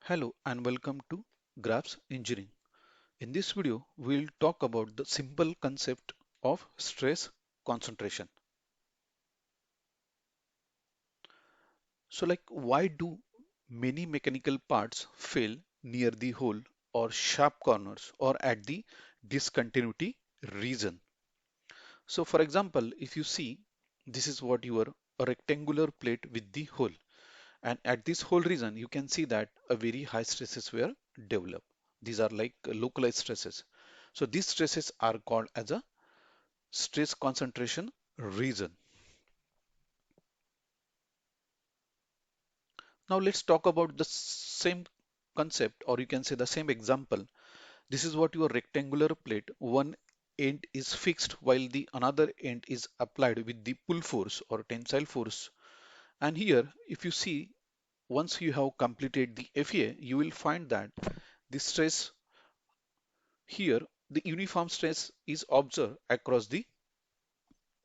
Hello and welcome to Graphs Engineering. In this video, we'll talk about the simple concept of stress concentration. So why do many mechanical parts fail near the hole or sharp corners or at the discontinuity region? So for example, if you see, this is what your a rectangular plate with the hole. And at this whole region, you can see that a very high stresses were developed. These are like localized stresses. So these stresses are called as a stress concentration region. Now let's talk about the same concept, or you can say the same example. This is what your rectangular plate, one end is fixed while the another end is applied with the pull force or tensile force. And here, if you see, once you have completed the FEA, you will find that the stress here, the uniform stress is observed across the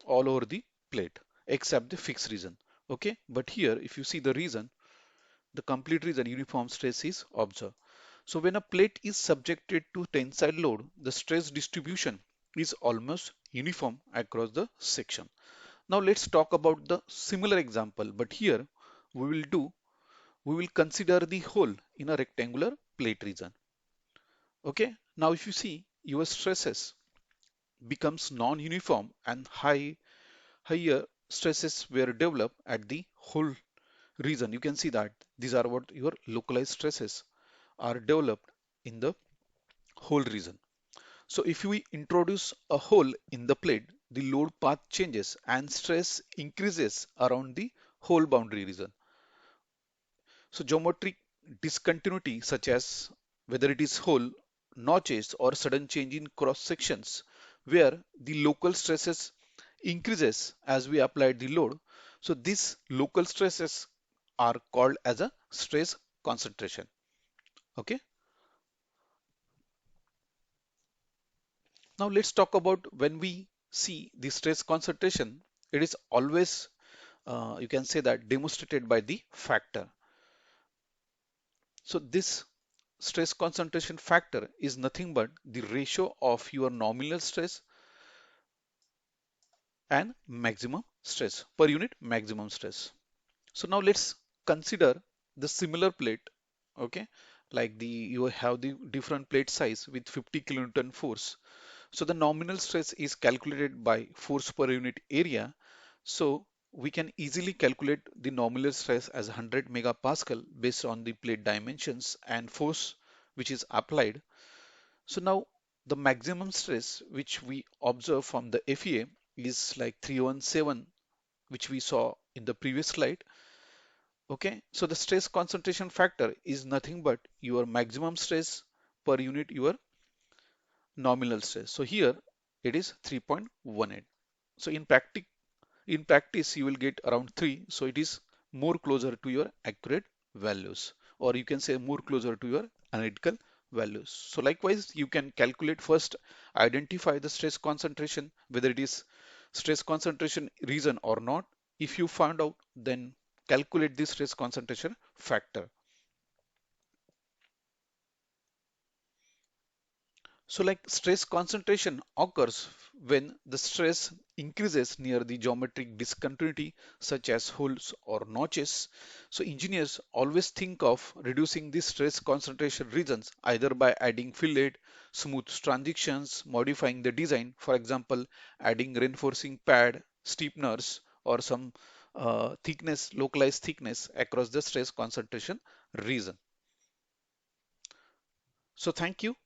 all over the plate except the fixed region. Okay, but here if you see the region, the complete region uniform stress is observed. So when a plate is subjected to tensile load, the stress distribution is almost uniform across the section. Now let's talk about the similar example, but here we will do we will consider the hole in a rectangular plate region. Okay, now if you see your stresses becomes non-uniform and higher stresses were developed at the whole region. You can see that these are what your localized stresses are developed in the whole region. So if we introduce a hole in the plate, the load path changes and stress increases around the whole boundary region. So geometric discontinuity such as whether it is hole, notches or sudden change in cross sections where the local stresses increases as we apply the load. So these local stresses are called as a stress concentration. Okay. Now let's talk about when we see the stress concentration, it is always you can say that demonstrated by the factor. So this stress concentration factor is nothing but the ratio of your nominal stress and maximum stress per unit maximum stress. So now let's consider the similar plate. Okay, like the you have the different plate size with 50 kilonewton force. So the nominal stress is calculated by force per unit area. So we can easily calculate the nominal stress as 100 megapascal based on the plate dimensions and force which is applied. So now the maximum stress which we observe from the FEA is like 317, which we saw in the previous slide. Okay, so the stress concentration factor is nothing but your maximum stress per unit your nominal stress. So here it is 3.18. So in practice you will get around 3. So it is more closer to your accurate values, or you can say more closer to your analytical values. So likewise you can calculate first, identify the stress concentration, whether it is stress concentration region or not. If you find out, then calculate the stress concentration factor. So like stress concentration occurs when the stress increases near the geometric discontinuity such as holes or notches. So engineers always think of reducing the stress concentration regions either by adding fillet, smooth transitions, modifying the design, for example, adding reinforcing pad, steepeners or some thickness, localized thickness across the stress concentration region. So thank you.